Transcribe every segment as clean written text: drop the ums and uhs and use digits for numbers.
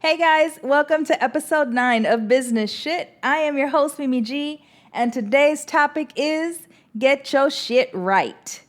Hey guys, welcome to episode 9 of Business Shit. I am your host, Mimi G, and today's topic is get your shit right.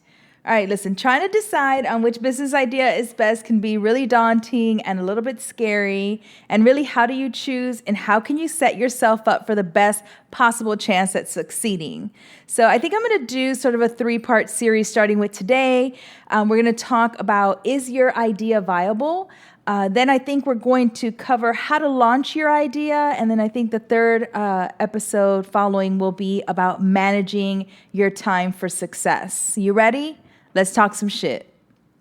All right, listen, trying to decide on which business idea is best can be really daunting and a little bit scary. And really, how do you choose and how can you set yourself up for the best possible chance at succeeding? So I think I'm going to do sort of a 3-part series starting with today. We're going to talk about, is your idea viable? Then I think we're going to cover how to launch your idea. And then I think the third episode following will be about managing your time for success. You ready? Let's talk some shit.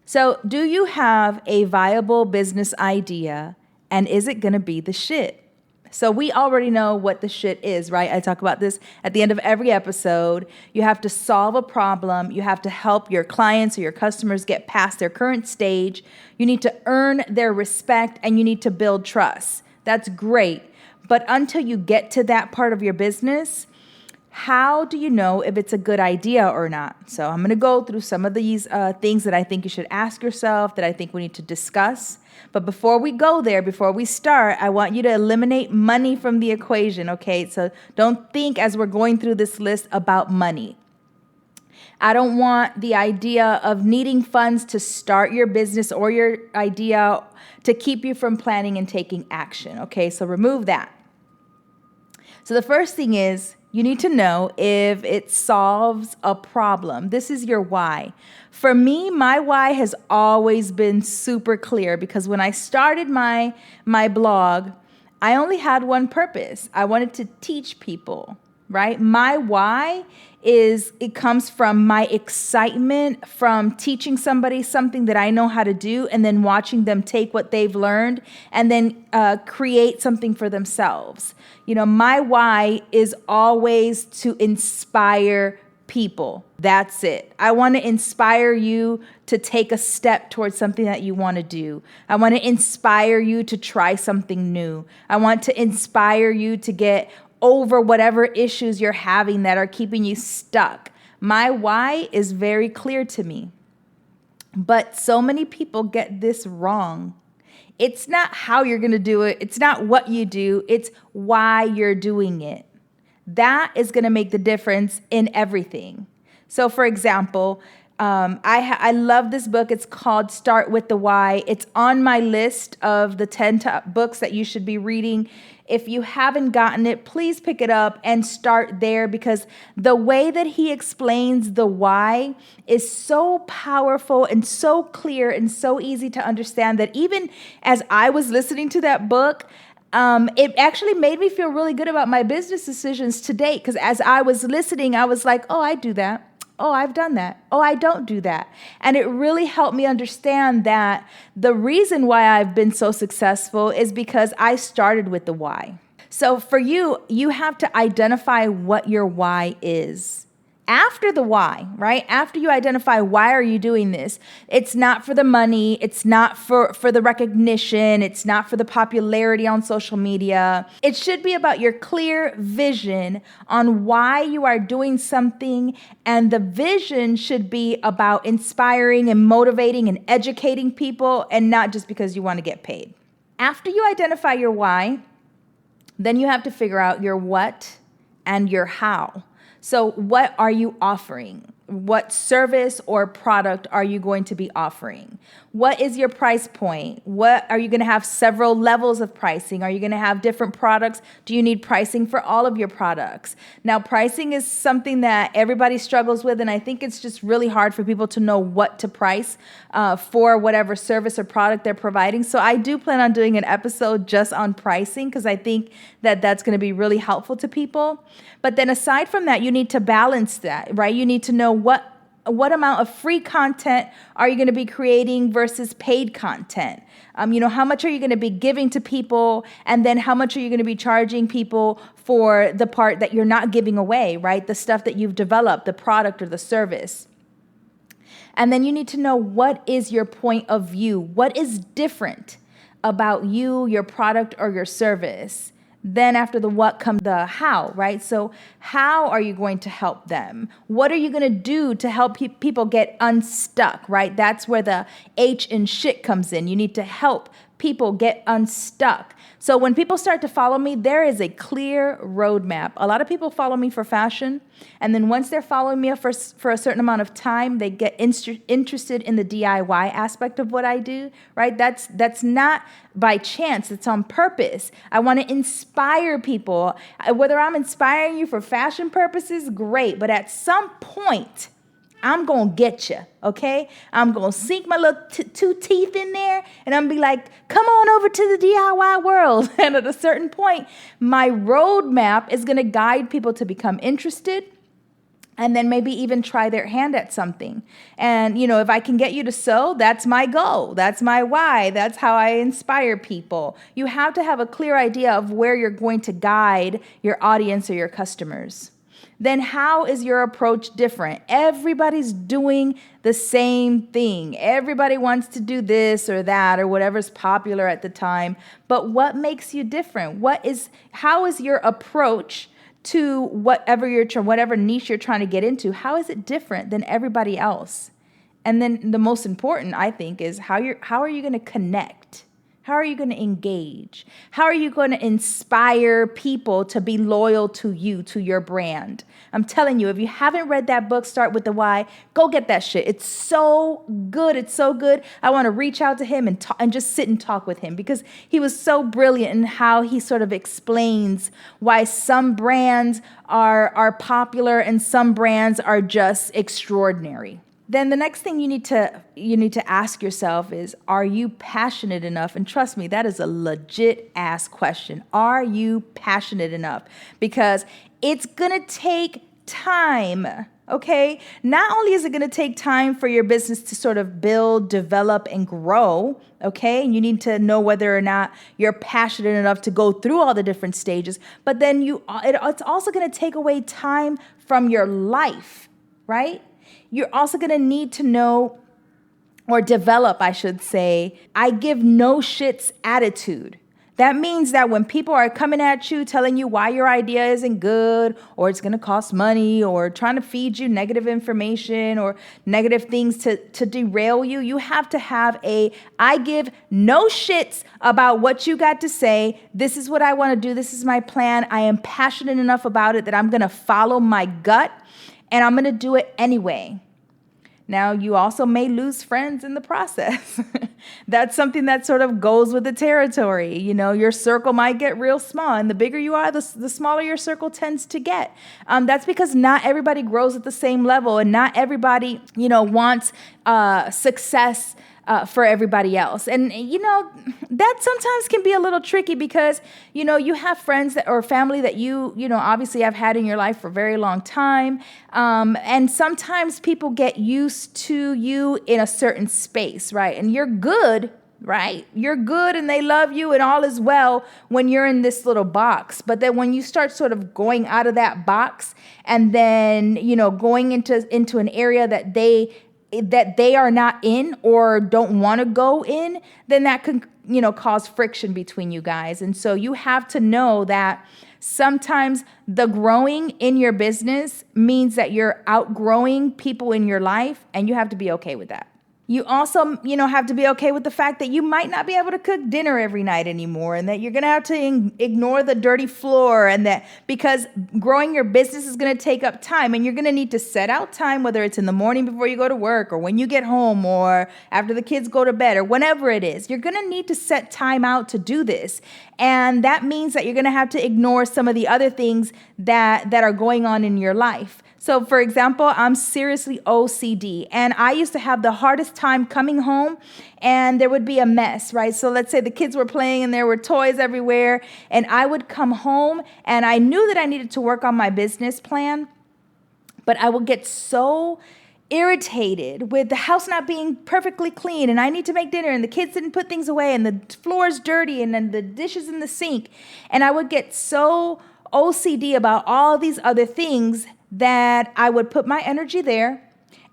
So, do you have a viable business idea, and is it going to be the shit? So we already know what the shit is, right? I talk about this at the end of every episode. You have to solve a problem. You have to help your clients or your customers get past their current stage. You need to earn their respect and you need to build trust. That's great. But until you get to that part of your business, how do you know if it's a good idea or not? So I'm going to go through some of these things that I think you should ask yourself, that I think we need to discuss. But before we go there, before we start, I want you to eliminate money from the equation, okay? So don't think as we're going through this list about money. I don't want the idea of needing funds to start your business or your idea to keep you from planning and taking action, okay? So remove that. So the first thing is, you need to know if it solves a problem. This is your why. For me, my why has always been super clear because when I started my blog, I only had one purpose. I wanted to teach people, right? My why it comes from my excitement from teaching somebody something that I know how to do and then watching them take what they've learned and then create something for themselves. You know, my why is always to inspire people. That's it. I want to inspire you to take a step towards something that you want to do. I want to inspire you to try something new. I want to inspire you to get over whatever issues you're having that are keeping you stuck. My why is very clear to me. But so many people get this wrong. It's not how you're going to do it. It's not what you do. It's why you're doing it. That is going to make the difference in everything. So, for example, I love this book. It's called Start with the Why. It's on my list of the 10 top books that you should be reading. If you haven't gotten it, please pick it up and start there because the way that he explains the why is so powerful and so clear and so easy to understand that even as I was listening to that book, it actually made me feel really good about my business decisions to date because as I was listening, I was like, oh, I do that. Oh, I've done that. Oh, I don't do that. And it really helped me understand that the reason why I've been so successful is because I started with the why. So for you, you have to identify what your why is. After the why, right? After you identify why are you doing this, it's not for the money, it's not for the recognition, it's not for the popularity on social media. It should be about your clear vision on why you are doing something, and the vision should be about inspiring and motivating and educating people and not just because you want to get paid. After you identify your why, then you have to figure out your what and your how. So what are you offering? What service or product are you going to be offering? What is your price point? What are you going to have several levels of pricing? Are you going to have different products? Do you need pricing for all of your products? Now, pricing is something that everybody struggles with, and I think it's just really hard for people to know what to price for whatever service or product they're providing. So I do plan on doing an episode just on pricing because I think that that's going to be really helpful to people. But then aside from that, you need to balance that, right? You need to know what amount of free content are you going to be creating versus paid content? How much are you going to be giving to people? And then how much are you going to be charging people for the part that you're not giving away, right? The stuff that you've developed, the product or the service. And then you need to know what is your point of view? What is different about you, your product, or your service? Then after the what comes the how, right? So how are you going to help them? What are you going to do to help people get unstuck, right? That's where the H in shit comes in. You need to help people get unstuck. So when people start to follow me, there is a clear roadmap. A lot of people follow me for fashion. And then once they're following me for a certain amount of time, they get interested in the DIY aspect of what I do, right? That's not by chance. It's on purpose. I want to inspire people. Whether I'm inspiring you for fashion purposes, great. But at some point, I'm going to get you, okay? I'm going to sink my little two teeth in there, and I'm going to be like, come on over to the DIY world. And at a certain point, my roadmap is going to guide people to become interested and then maybe even try their hand at something. And, if I can get you to sew, that's my goal. That's my why. That's how I inspire people. You have to have a clear idea of where you're going to guide your audience or your customers. Then how is your approach different? Everybody's doing the same thing. Everybody wants to do this or that or whatever's popular at the time. But what makes you different? How is your approach to whatever niche you're trying to get into? How is it different than everybody else? And then the most important, I think, is how are you going to connect? How are you going to engage? How are you going to inspire people to be loyal to you, to your brand? I'm telling you, if you haven't read that book, Start with the Why, go get that shit. It's so good. It's so good. I want to reach out to him and just sit and talk with him because he was so brilliant in how he sort of explains why some brands are popular and some brands are just extraordinary. Then the next thing you need to ask yourself is, are you passionate enough? And trust me, that is a legit ass question. Are you passionate enough? Because it's going to take time, okay? Not only is it going to take time for your business to sort of build, develop, and grow, okay? And you need to know whether or not you're passionate enough to go through all the different stages, but then it's also going to take away time from your life, right? You're also going to need to know or develop, I should say, I give no shits attitude. That means that when people are coming at you, telling you why your idea isn't good, or it's going to cost money, or trying to feed you negative information or negative things to derail you, you have to have I give no shits about what you got to say. This is what I want to do. This is my plan. I am passionate enough about it that I'm going to follow my gut. And I'm going to do it anyway. Now, you also may lose friends in the process. That's something that sort of goes with the territory. Your circle might get real small. And the bigger you are, the smaller your circle tends to get. That's because not everybody grows at the same level. And not everybody, wants success for everybody else. And, that sometimes can be a little tricky because, you have friends or family that you obviously have had in your life for a very long time. And sometimes people get used to you in a certain space, right? And you're good, right? You're good and they love you and all is well when you're in this little box. But then when you start sort of going out of that box and then, going into an area that they are not in or don't want to go in, then that can, cause friction between you guys. And so you have to know that sometimes the growing in your business means that you're outgrowing people in your life, and you have to be okay with that. You also, have to be okay with the fact that you might not be able to cook dinner every night anymore, and that you're going to have to ignore the dirty floor, and that because growing your business is going to take up time, and you're going to need to set out time, whether it's in the morning before you go to work or when you get home or after the kids go to bed or whenever it is. You're going to need to set time out to do this. And that means that you're going to have to ignore some of the other things that are going on in your life. So, for example, I'm seriously OCD, and I used to have the hardest time coming home, and there would be a mess, right? So let's say the kids were playing and there were toys everywhere, and I would come home, and I knew that I needed to work on my business plan, but I would get so irritated with the house not being perfectly clean, and I need to make dinner, and the kids didn't put things away, and the floor's dirty, and then the dishes in the sink, and I would get so OCD about all these other things that I would put my energy there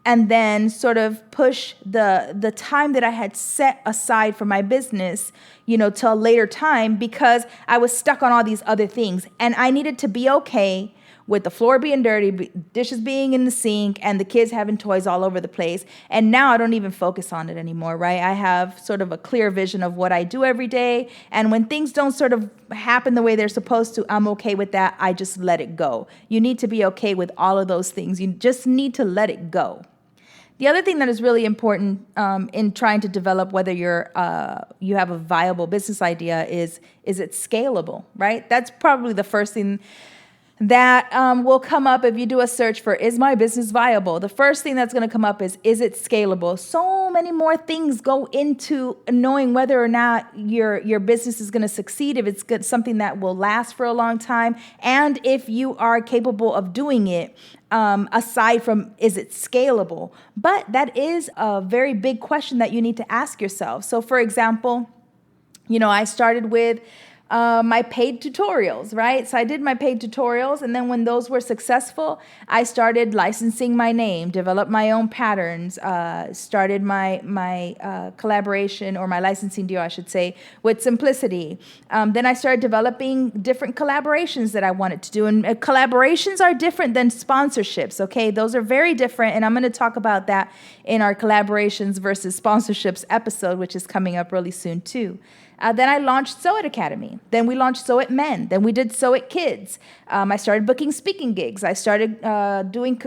and then sort of push the time that I had set aside for my business, till a later time because I was stuck on all these other things. And I needed to be okay with the floor being dirty, dishes being in the sink, and the kids having toys all over the place. And now I don't even focus on it anymore, right? I have sort of a clear vision of what I do every day. And when things don't sort of happen the way they're supposed to, I'm okay with that. I just let it go. You need to be okay with all of those things. You just need to let it go. The other thing that is really important in trying to develop whether you have a viable business idea is it scalable, right? That's probably the first thing that will come up if you do a search for, is my business viable? The first thing that's going to come up is it scalable? So many more things go into knowing whether or not your business is going to succeed, if it's something that will last for a long time, and if you are capable of doing it. Aside from, is it scalable? But that is a very big question that you need to ask yourself. So for example, I started with my paid tutorials, right? So I did my paid tutorials, and then when those were successful, I started licensing my name, developed my own patterns, started my collaboration, or my licensing deal, I should say, with Simplicity. Then I started developing different collaborations that I wanted to do, and collaborations are different than sponsorships, okay? Those are very different, and I'm going to talk about that in our collaborations versus sponsorships episode, which is coming up really soon too. Then I launched S.H.E.T Academy. Then we launched S.H.E.T Men. Then we did S.H.E.T Kids. I started booking speaking gigs. I started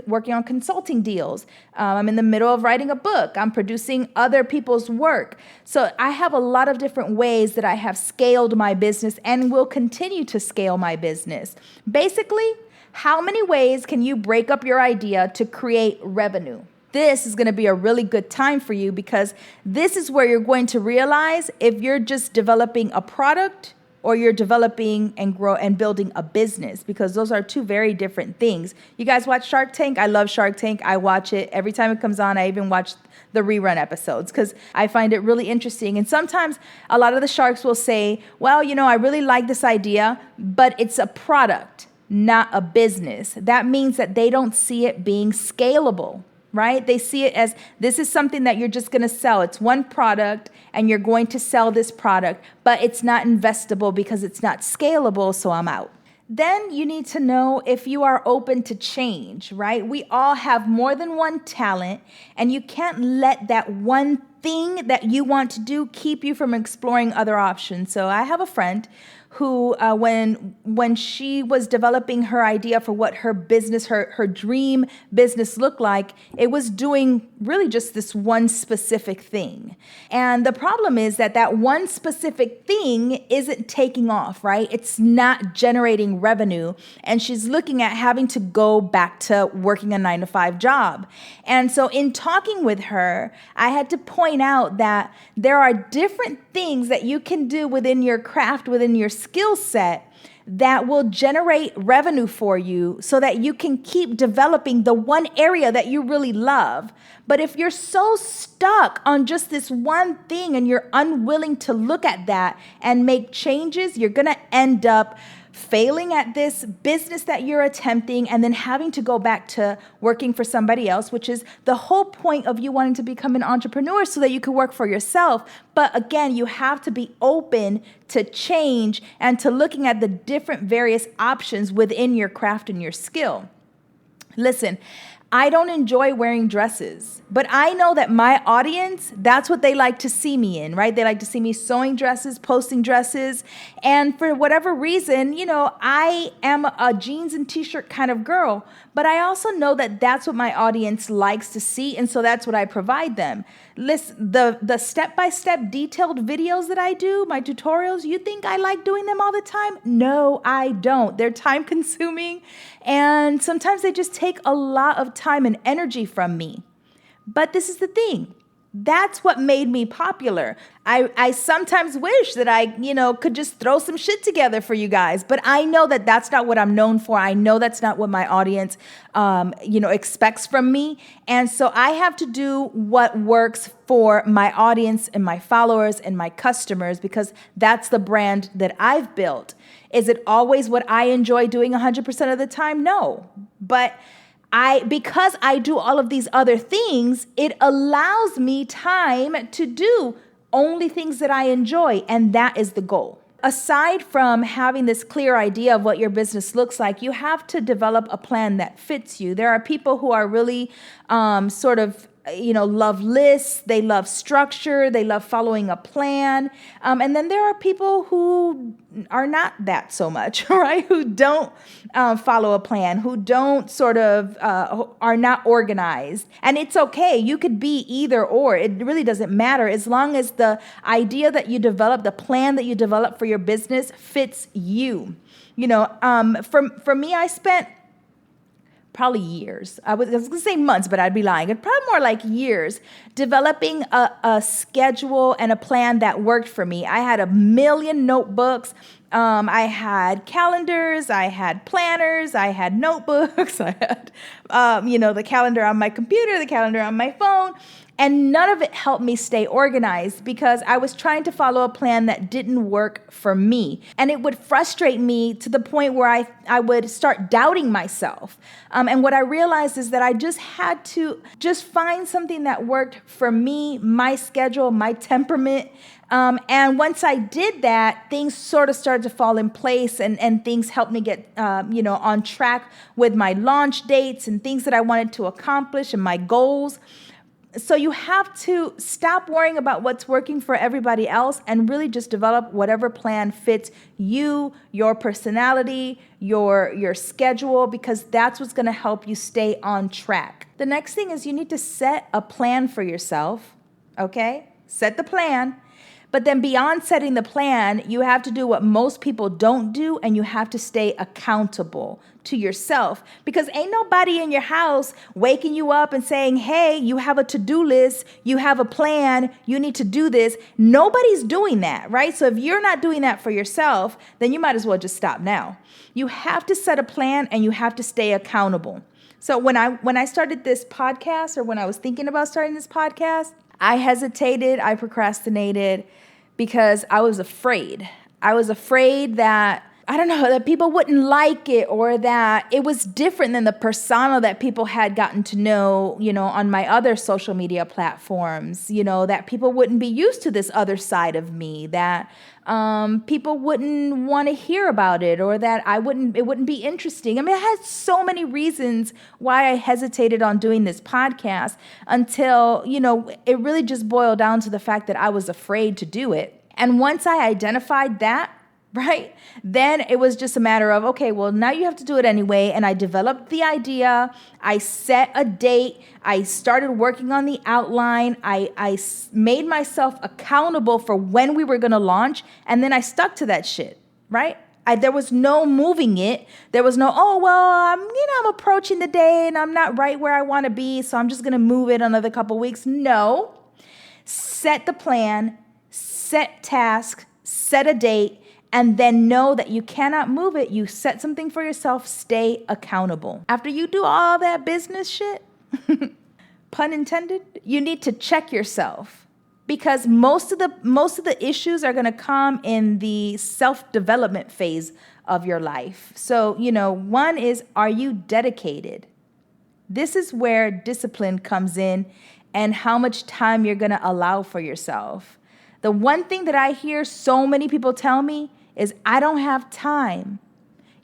working on consulting deals. I'm in the middle of writing a book. I'm producing other people's work. So I have a lot of different ways that I have scaled my business and will continue to scale my business. Basically, how many ways can you break up your idea to create revenue? This is going to be a really good time for you, because this is where you're going to realize if you're just developing a product or you're developing and building a business, because those are two very different things. You guys watch Shark Tank? I love Shark Tank. I watch it every time it comes on. I even watch the rerun episodes because I find it really interesting. And sometimes a lot of the sharks will say, well, I really like this idea, but it's a product, not a business. That means that they don't see it being scalable. Right? They see it as, this is something that you're just going to sell. It's one product and you're going to sell this product, but it's not investable because it's not scalable, so I'm out. Then you need to know if you are open to change, right? We all have more than one talent, and you can't let that one thing that you want to do keep you from exploring other options. So I have a friend who, when she was developing her idea for what her business, her dream business looked like, it was doing really just this one specific thing. And the problem is that one specific thing isn't taking off, right? It's not generating revenue. And she's looking at having to go back to working a 9-to-5 job. And so in talking with her, I had to point out that there are different things that you can do within your craft, within your skill set, that will generate revenue for you so that you can keep developing the one area that you really love. But if you're so stuck on just this one thing and you're unwilling to look at that and make changes, you're going to end up failing at this business that you're attempting and then having to go back to working for somebody else, which is the whole point of you wanting to become an entrepreneur, so that you can work for yourself. But again, you have to be open to change and to looking at the different various options within your craft and your skill. Listen, I don't enjoy wearing dresses, but I know that my audience, that's what they like to see me in, right? They like to see me sewing dresses, posting dresses. And for whatever reason, I am a jeans and t-shirt kind of girl, but I also know that that's what my audience likes to see. And so that's what I provide them. Listen, the step-by-step detailed videos that I do, my tutorials, you think I like doing them all the time? No, I don't. They're time consuming. And sometimes they just take a lot of time and energy from me. But this is the thing. That's what made me popular. I sometimes wish that I, could just throw some shit together for you guys, but I know that that's not what I'm known for. I know that's not what my audience, expects from me. And so I have to do what works for my audience and my followers and my customers, because that's the brand that I've built. Is it always what I enjoy doing 100% of the time? No, but because I do all of these other things, it allows me time to do only things that I enjoy. And that is the goal. aside from having this clear idea of what your business looks like, you have to develop a plan that fits you. There are people who are really love lists, they love structure, they love following a plan. And then there are people who are not that so much, right? Who don't follow a plan, who don't are not organized. And it's okay. You could be either or. It really doesn't matter as long as the idea that you develop, the plan that you develop for your business fits you. For me, I spent probably years. I was going to say months, but I'd be lying. It's probably more like years developing a schedule and a plan that worked for me. I had a million notebooks. I had calendars. I had planners. I had notebooks. I had, the calendar on my computer, the calendar on my phone. And none of it helped me stay organized because I was trying to follow a plan that didn't work for me. And it would frustrate me to the point where I would start doubting myself. And what I realized is that I just had to just find something that worked for me, my schedule, my temperament. And once I did that, things sort of started to fall in place and things helped me get, on track with my launch dates and things that I wanted to accomplish and my goals. So you have to stop worrying about what's working for everybody else and really just develop whatever plan fits you, your personality, your schedule, because that's what's going to help you stay on track. The next thing is you need to set a plan for yourself, okay? Set the plan. But then beyond setting the plan, you have to do what most people don't do, and you have to stay accountable to yourself, because ain't nobody in your house waking you up and saying, hey, you have a to-do list, you have a plan, you need to do this. Nobody's doing that, right? So if you're not doing that for yourself, then you might as well just stop now. You have to set a plan and you have to stay accountable. So when I started this podcast, or when I was thinking about starting this podcast, I hesitated, I procrastinated because I was afraid. I was afraid that, that people wouldn't like it, or that it was different than the persona that people had gotten to know, on my other social media platforms, that people wouldn't be used to this other side of me, that people wouldn't want to hear about it, or that it wouldn't be interesting. I mean, I had so many reasons why I hesitated on doing this podcast until, it really just boiled down to the fact that I was afraid to do it. And once I identified that, right, then it was just a matter of, okay, well, now you have to do it anyway. And I developed the idea. I set a date. I started working on the outline. I made myself accountable for when we were going to launch. And then I stuck to that shit, right? There was no moving it. There was no, I'm approaching the day and I'm not right where I want to be, so I'm just going to move it another couple weeks. No. Set the plan, set tasks, set a date, and then know that you cannot move it. You set something for yourself, stay accountable. After you do all that business shit, pun intended, you need to check yourself, because most of the issues are going to come in the self-development phase of your life. So, one is, are you dedicated? This is where discipline comes in and how much time you're going to allow for yourself. The one thing that I hear so many people tell me is, I don't have time.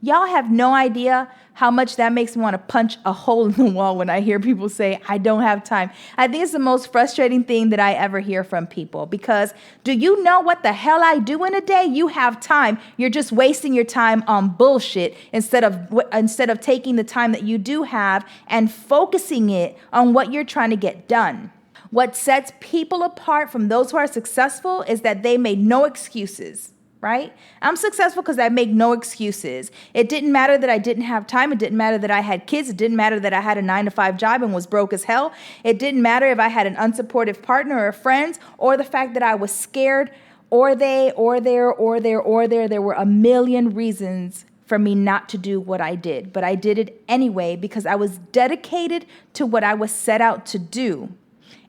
Y'all have no idea how much that makes me want to punch a hole in the wall when I hear people say, I don't have time. I think it's the most frustrating thing that I ever hear from people, because do you know what the hell I do in a day? You have time. You're just wasting your time on bullshit instead of taking the time that you do have and focusing it on what you're trying to get done. What sets people apart from those who are successful is that they made no excuses. Right? I'm successful because I make no excuses. It didn't matter that I didn't have time. It didn't matter that I had kids. It didn't matter that I had a 9-to-5 job and was broke as hell. It didn't matter if I had an unsupportive partner or friends, or the fact that I was scared, or there were a million reasons for me not to do what I did. But I did it anyway because I was dedicated to what I was set out to do.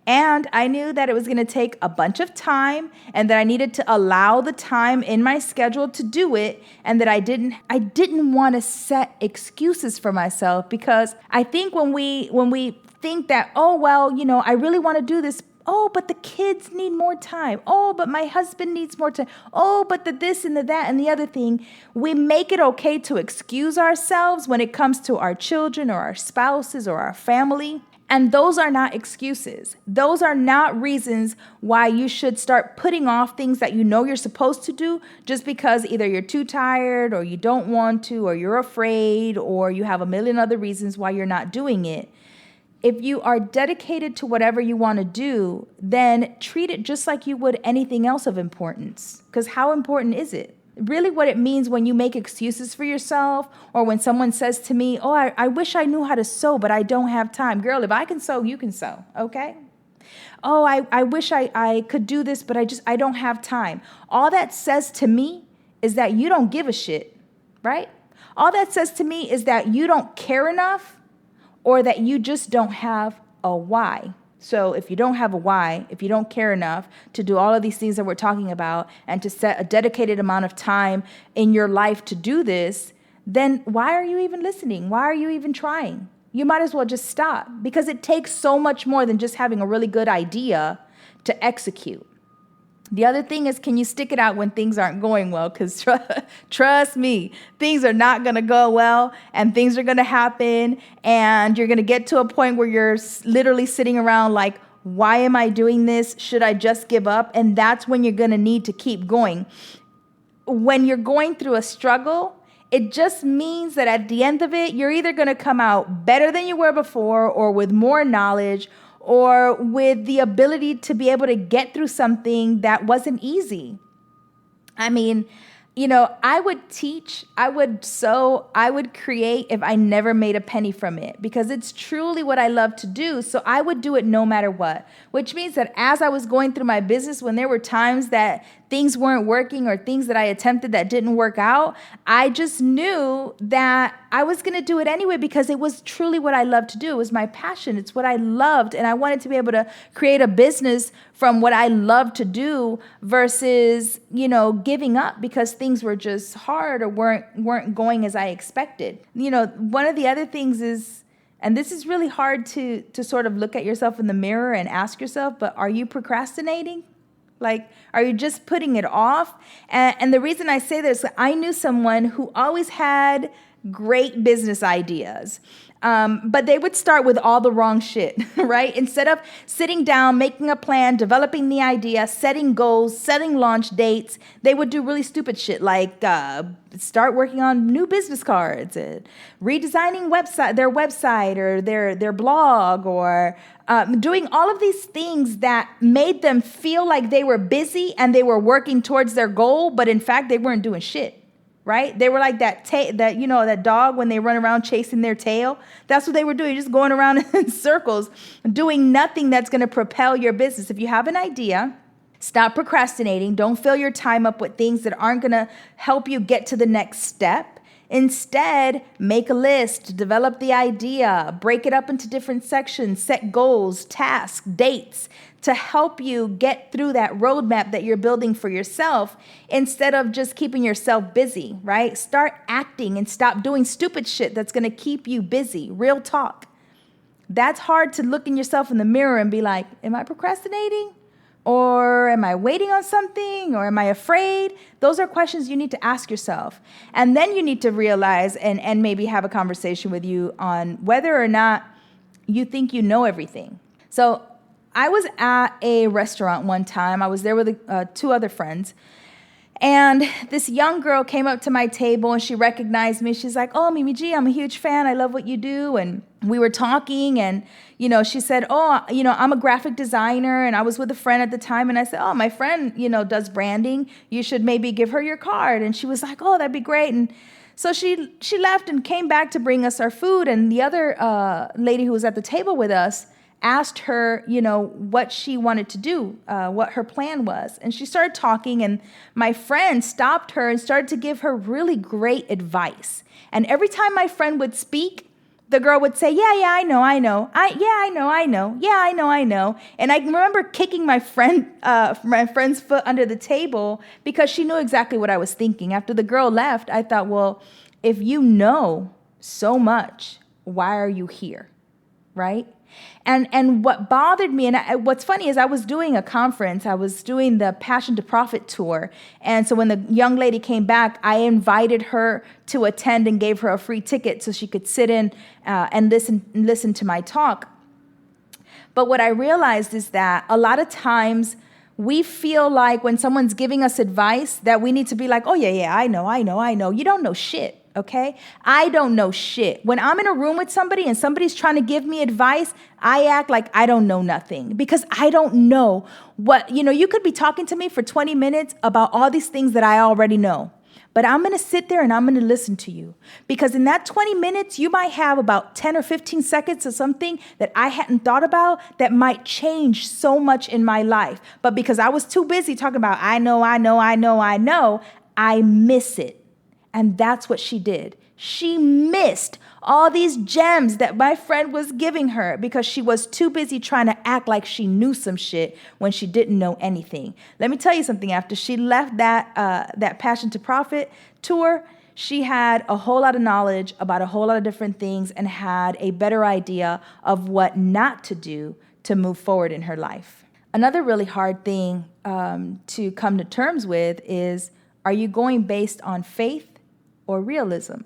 And I knew that it was going to take a bunch of time, and that I needed to allow the time in my schedule to do it, and that I didn't want to set excuses for myself, because I think when we think that, I really want to do this Oh, but the kids need more time. Oh, but my husband needs more time. Oh, but the this and the that and the other thing. We make it okay to excuse ourselves when it comes to our children or our spouses or our family. And those are not excuses. Those are not reasons why you should start putting off things that you know you're supposed to do just because either you're too tired or you don't want to or you're afraid or you have a million other reasons why you're not doing it. If you are dedicated to whatever you want to do, then treat it just like you would anything else of importance. Because how important is it? Really what it means when you make excuses for yourself or when someone says to me, oh, I wish I knew how to sew, but I don't have time. Girl, if I can sew, you can sew, okay? Oh, I wish I could do this, but I don't have time. All that says to me is that you don't give a shit, right? All that says to me is that you don't care enough or that you just don't have a why. So if you don't have a why, if you don't care enough to do all of these things that we're talking about and to set a dedicated amount of time in your life to do this, then why are you even listening? Why are you even trying? You might as well just stop because it takes so much more than just having a really good idea to execute. The other thing is, can you stick it out when things aren't going well? Because trust me, things are not going to go well and things are going to happen. And you're going to get to a point where you're literally sitting around like, why am I doing this? Should I just give up? And that's when you're going to need to keep going. When you're going through a struggle, it just means that at the end of it, you're either going to come out better than you were before or with more knowledge or with the ability to be able to get through something that wasn't easy. I mean, I would teach, I would sew, I would create if I never made a penny from it because it's truly what I love to do. So I would do it no matter what, which means that as I was going through my business, when there were times that things weren't working or things that I attempted that didn't work out, I just knew that I was going to do it anyway because it was truly what I loved to do. It was my passion. It's what I loved. And I wanted to be able to create a business from what I loved to do versus, giving up because things were just hard or weren't going as I expected. One of the other things is, and this is really hard to sort of look at yourself in the mirror and ask yourself, but are you procrastinating? Like, are you just putting it off? And the reason I say this, I knew someone who always had great business ideas. But they would start with all the wrong shit, right? Instead of sitting down, making a plan, developing the idea, setting goals, setting launch dates, they would do really stupid shit like start working on new business cards, redesigning their website or their blog, or doing all of these things that made them feel like they were busy and they were working towards their goal, but in fact, they weren't doing shit. Right? They were like that dog when they run around chasing their tail. That's what they were doing, just going around in circles, doing nothing that's going to propel your business. If you have an idea, stop procrastinating. Don't fill your time up with things that aren't going to help you get to the next step. Instead, make a list, develop the idea, break it up into different sections, set goals, tasks, dates to help you get through that roadmap that you're building for yourself instead of just keeping yourself busy, right? Start acting and stop doing stupid shit that's going to keep you busy. Real talk. That's hard to look in yourself in the mirror and be like, am I procrastinating? Or am I waiting on something? Or am I afraid? Those are questions you need to ask yourself. And then you need to realize and maybe have a conversation with you on whether or not you think you know everything. So I was at a restaurant one time. I was there with two other friends. And this young girl came up to my table and she recognized me. She's like, oh, Mimi G, I'm a huge fan. I love what you do. And we were talking and, she said, oh, I'm a graphic designer. And I was with a friend at the time. And I said, oh, my friend, does branding. You should maybe give her your card. And she was like, oh, that'd be great. And so she left and came back to bring us our food. And the other lady who was at the table with us asked her, what she wanted to do, what her plan was. And she started talking and my friend stopped her and started to give her really great advice. And every time my friend would speak, the girl would say, yeah, I know. I know. And I remember kicking my friend's foot under the table because she knew exactly what I was thinking. After the girl left, I thought, well, if you know so much, why are you here? Right? And what bothered me, and what's funny is I was doing a conference. I was doing the Passion to Profit tour. And so when the young lady came back, I invited her to attend and gave her a free ticket so she could sit in and listen to my talk. But what I realized is that a lot of times we feel like when someone's giving us advice that we need to be like, oh, yeah, I know. You don't know shit. Okay? I don't know shit. When I'm in a room with somebody and somebody's trying to give me advice, I act like I don't know nothing because I don't know what, you could be talking to me for 20 minutes about all these things that I already know. But I'm going to sit there and I'm going to listen to you because in that 20 minutes, you might have about 10 or 15 seconds of something that I hadn't thought about that might change so much in my life. But because I was too busy talking about, I know, I miss it. And that's what she did. She missed all these gems that my friend was giving her because she was too busy trying to act like she knew some shit when she didn't know anything. Let me tell you something. After she left that Passion to Profit tour, she had a whole lot of knowledge about a whole lot of different things and had a better idea of what not to do to move forward in her life. Another really hard thing to come to terms with is, are you going based on faith or realism?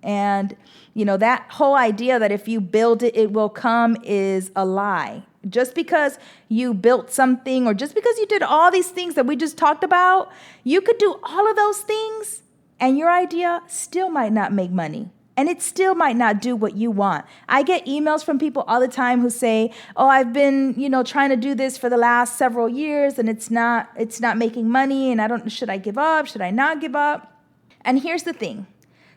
And, that whole idea that if you build it, it will come is a lie. Just because you built something or just because you did all these things that we just talked about, you could do all of those things and your idea still might not make money. And it still might not do what you want. I get emails from people all the time who say, oh, I've been, trying to do this for the last several years and it's not making money. And should I give up? Should I not give up? And here's the thing.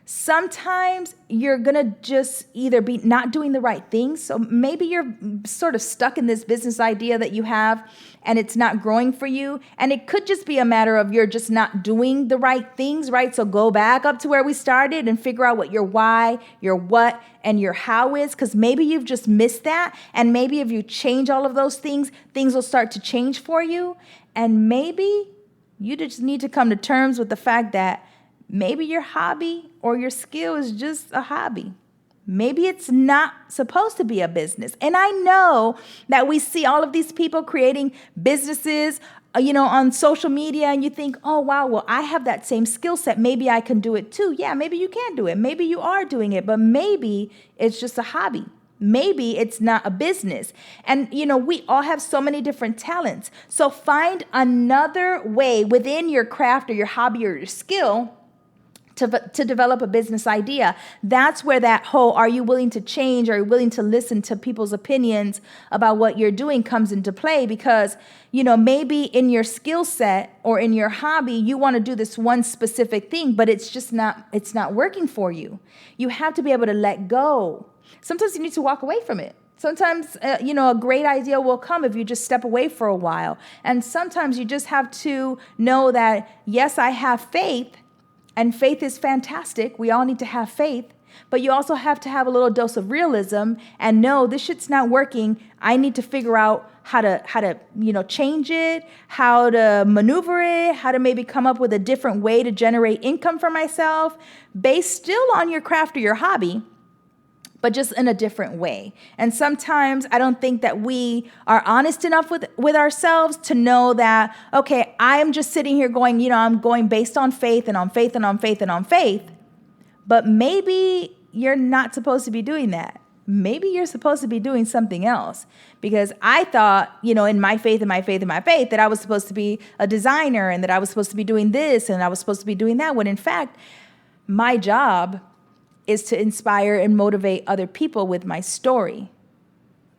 Sometimes you're going to just either be not doing the right things. So maybe you're sort of stuck in this business idea that you have and it's not growing for you. And it could just be a matter of you're just not doing the right things, right? So go back up to where we started and figure out what your why, your what, and your how is, because maybe you've just missed that. And maybe if you change all of those things, things will start to change for you. And maybe you just need to come to terms with the fact that maybe your hobby or your skill is just a hobby. Maybe it's not supposed to be a business. And I know that we see all of these people creating businesses, on social media, and you think, oh, wow, well, I have that same skill set. Maybe I can do it too. Yeah, maybe you can do it. Maybe you are doing it, but maybe it's just a hobby. Maybe it's not a business. And, we all have so many different talents. So find another way within your craft or your hobby or your skill to develop a business idea. That's where that whole, are you willing to change? Are you willing to listen to people's opinions about what you're doing comes into play? Because, maybe in your skill set or in your hobby, you want to do this one specific thing, but it's not working for you. You have to be able to let go. Sometimes you need to walk away from it. Sometimes, a great idea will come if you just step away for a while. And sometimes you just have to know that, yes, I have faith. And faith is fantastic. We all need to have faith. But you also have to have a little dose of realism and know this shit's not working. I need to figure out how to change it, how to maneuver it, how to maybe come up with a different way to generate income for myself, based still on your craft or your hobby, but just in a different way. And sometimes I don't think that we are honest enough with ourselves to know that, okay, I'm just sitting here going, I'm going based on faith and on faith and on faith and on faith. But maybe you're not supposed to be doing that. Maybe you're supposed to be doing something else. Because I thought, in my faith that I was supposed to be a designer and that I was supposed to be doing this and I was supposed to be doing that, when in fact, my job is to inspire and motivate other people with my story.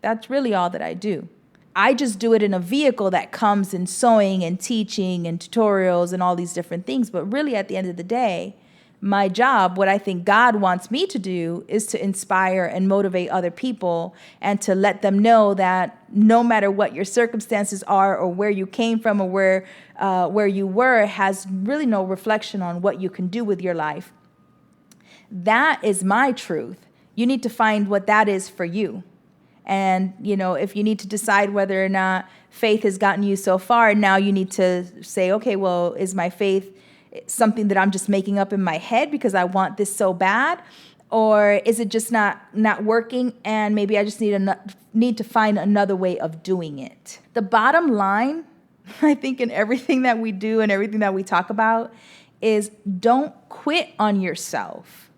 That's really all that I do. I just do it in a vehicle that comes in sewing and teaching and tutorials and all these different things. But really, at the end of the day, my job, what I think God wants me to do, is to inspire and motivate other people and to let them know that no matter what your circumstances are or where you came from or where you were, has really no reflection on what you can do with your life. That is my truth. You need to find what that is for you. And, if you need to decide whether or not faith has gotten you so far, now you need to say, okay, well, is my faith something that I'm just making up in my head because I want this so bad? Or is it just not working and maybe I just need to find another way of doing it? The bottom line, I think, in everything that we do and everything that we talk about is don't quit on yourself.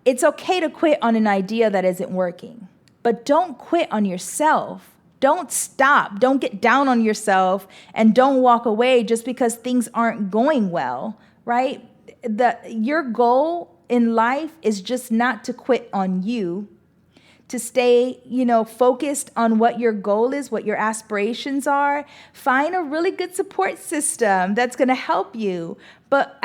It's okay to quit on an idea that isn't working, but don't quit on yourself. Don't stop. Don't get down on yourself and don't walk away just because things aren't going well, right? Your goal in life is just not to quit on you, to stay, focused on what your goal is, what your aspirations are. Find a really good support system that's going to help you, but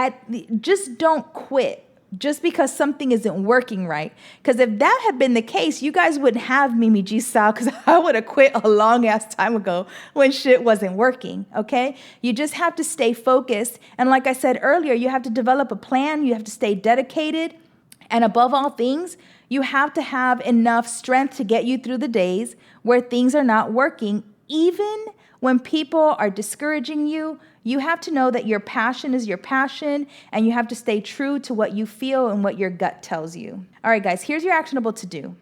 just don't quit just because something isn't working right. Because if that had been the case, you guys wouldn't have Mimi G style, because I would have quit a long ass time ago when shit wasn't working, okay? You just have to stay focused. And like I said earlier, you have to develop a plan. You have to stay dedicated. And above all things, you have to have enough strength to get you through the days where things are not working. Even when people are discouraging you, you have to know that your passion is your passion, and you have to stay true to what you feel and what your gut tells you. All right, guys, here's your actionable to do.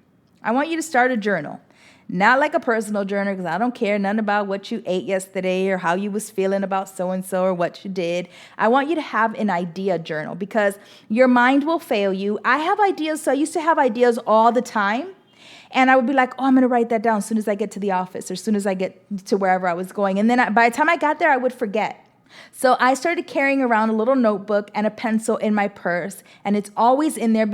I want you to start a journal. Not like a personal journal, because I don't care none about what you ate yesterday or how you was feeling about so-and-so or what you did. I want you to have an idea journal, because your mind will fail you. I have ideas, so I used to have ideas all the time. And I would be like, oh, I'm going to write that down as soon as I get to the office or as soon as I get to wherever I was going. And then by the time I got there, I would forget. So I started carrying around a little notebook and a pencil in my purse, and it's always in there.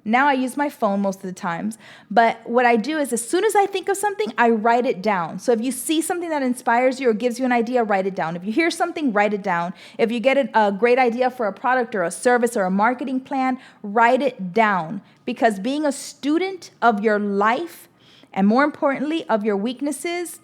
Now I use my phone most of the times, but what I do is as soon as I think of something, I write it down. So if you see something that inspires you or gives you an idea, write it down. If you hear something, write it down. If you get a great idea for a product or a service or a marketing plan, write it down. Because being a student of your life, and more importantly, of your weaknesses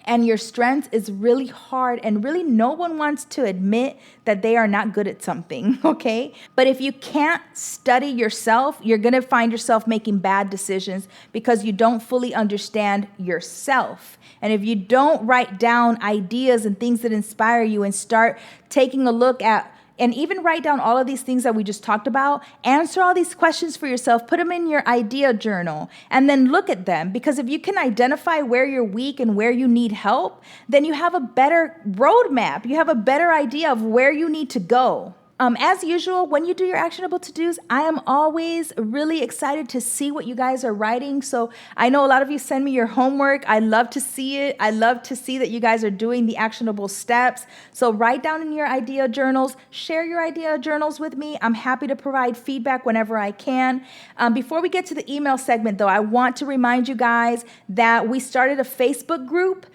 and your strengths, is really hard, and really no one wants to admit that they are not good at something, okay? But if you can't study yourself, you're gonna find yourself making bad decisions because you don't fully understand yourself. And if you don't write down ideas and things that inspire you and start taking a look at, and even write down all of these things that we just talked about, answer all these questions for yourself, put them in your idea journal, and then look at them. Because if you can identify where you're weak and where you need help, then you have a better roadmap. You have a better idea of where you need to go. As usual, when you do your actionable to-dos, I am always really excited to see what you guys are writing. So I know a lot of you send me your homework. I love to see it. I love to see that you guys are doing the actionable steps. So write down in your idea journals, share your idea journals with me. I'm happy to provide feedback whenever I can. Before we get to the email segment, though, I want to remind you guys that we started a Facebook group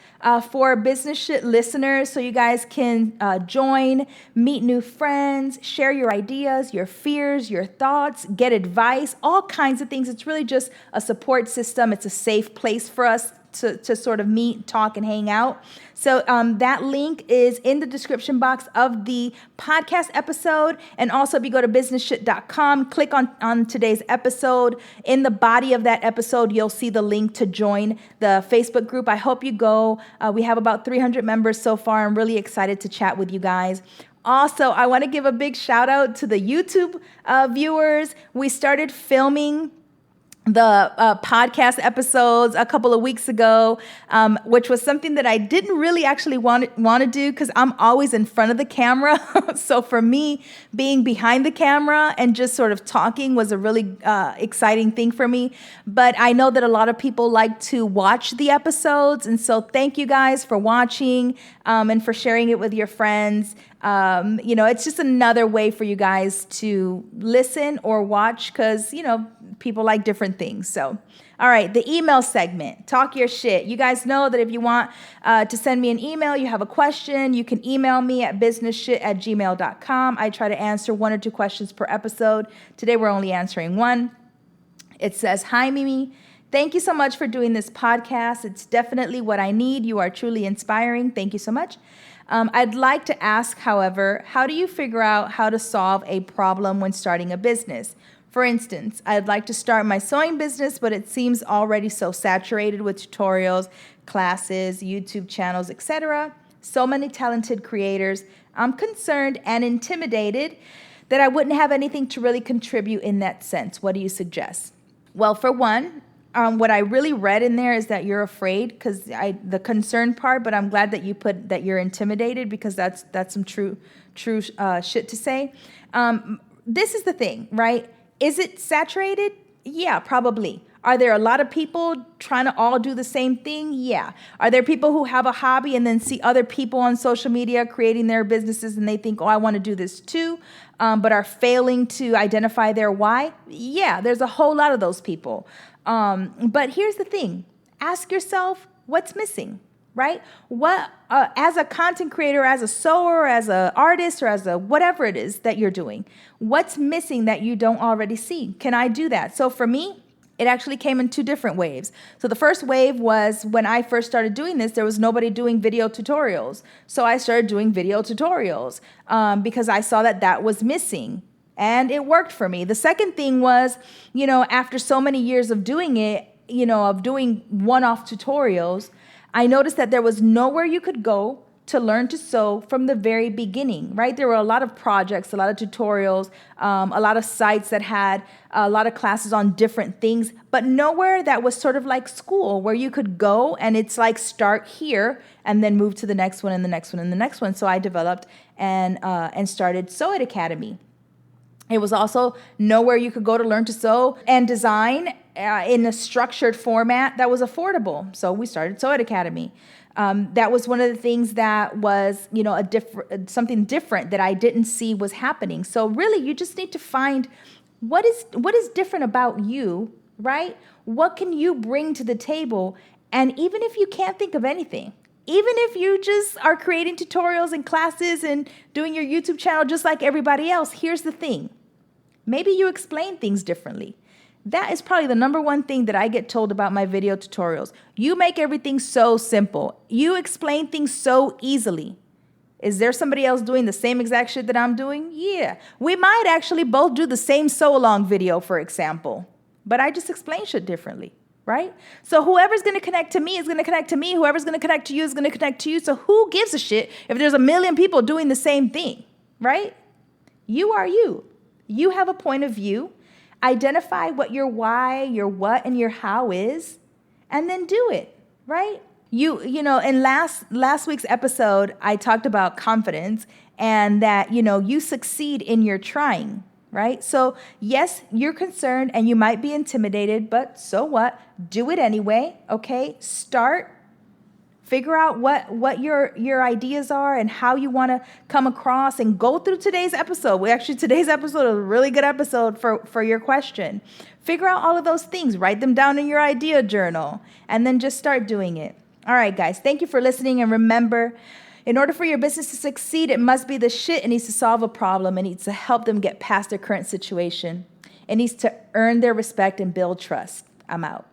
for Business Shit listeners, so you guys can join, meet new friends, share your ideas, your fears, your thoughts, get advice, all kinds of things. It's really just a support system. It's a safe place for us to sort of meet, talk, and hang out. So that link is in the description box of the podcast episode. And also, if you go to businessshit.com, click on today's episode. In the body of that episode, you'll see the link to join the Facebook group. I hope you go. We have about 300 members so far. I'm really excited to chat with you guys. Also, I want to give a big shout out to the YouTube viewers. We started filming the podcast episodes a couple of weeks ago, which was something that I didn't really actually want to do, because I'm always in front of the camera. So for me, being behind the camera and just sort of talking was a really exciting thing for me. But I know that a lot of people like to watch the episodes. And so thank you guys for watching and for sharing it with your friends. It's just another way for you guys to listen or watch, because, people like different things. So, all right, the email segment, talk your shit. You guys know that if you want to send me an email, you have a question, you can email me at businessshit@gmail.com. I try to answer 1 or 2 questions per episode. Today, we're only answering 1. It says, "Hi, Mimi. Thank you so much for doing this podcast. It's definitely what I need. You are truly inspiring. Thank you so much. I'd like to ask, however, how do you figure out how to solve a problem when starting a business? For instance, I'd like to start my sewing business, but it seems already so saturated with tutorials, classes, YouTube channels, etc. So many talented creators. I'm concerned and intimidated that I wouldn't have anything to really contribute in that sense. What do you suggest? Well, for one, what I really read in there is that you're afraid, because the concern part, but I'm glad that you put that you're intimidated, because that's some true shit to say. This is the thing, right? Is it saturated? Yeah, probably. Are there a lot of people trying to all do the same thing? Yeah. Are there people who have a hobby and then see other people on social media creating their businesses and they think, oh, I want to do this too, but are failing to identify their why? Yeah, there's a whole lot of those people. But here's the thing. Ask yourself, what's missing, right? What, as a content creator, as a sewer, as an artist, or as a whatever it is that you're doing, what's missing that you don't already see? Can I do that? So for me, it actually came in two different waves. So the first wave was when I first started doing this, there was nobody doing video tutorials. So I started doing video tutorials because I saw that that was missing. And it worked for me. The second thing was, after so many years of doing it, of doing one-off tutorials, I noticed that there was nowhere you could go to learn to sew from the very beginning, right? There were a lot of projects, a lot of tutorials, a lot of sites that had a lot of classes on different things, but nowhere that was sort of like school where you could go and it's like start here and then move to the next one and the next one and the next one. So I developed and started S.H.E.T Academy. It was also nowhere you could go to learn to sew and design in a structured format that was affordable. So we started S.H.E.T Academy. That was one of the things that was, something different that I didn't see was happening. So really, you just need to find what is different about you, right? What can you bring to the table? And even if you can't think of anything, even if you just are creating tutorials and classes and doing your YouTube channel just like everybody else, here's the thing. Maybe you explain things differently. That is probably the number one thing that I get told about my video tutorials. You make everything so simple. You explain things so easily. Is there somebody else doing the same exact shit that I'm doing? Yeah. We might actually both do the same sew-along video, for example. But I just explain shit differently, right? So whoever's going to connect to me is going to connect to me. Whoever's going to connect to you is going to connect to you. So who gives a shit if there's a million people doing the same thing, right? You are you. You have a point of view. Identify what your why, your what, and your how is, and then do it, right? In last week's episode, I talked about confidence and that, you succeed in your trying, right? So yes, you're concerned and you might be intimidated, but so what? Do it anyway, okay? Start. Figure out what your ideas are and how you want to come across, and go through today's episode. Today's episode is a really good episode for your question. Figure out all of those things. Write them down in your idea journal and then just start doing it. All right, guys, thank you for listening. And remember, in order for your business to succeed, it must be the shit. It needs to solve a problem. It needs to help them get past their current situation. It needs to earn their respect and build trust. I'm out.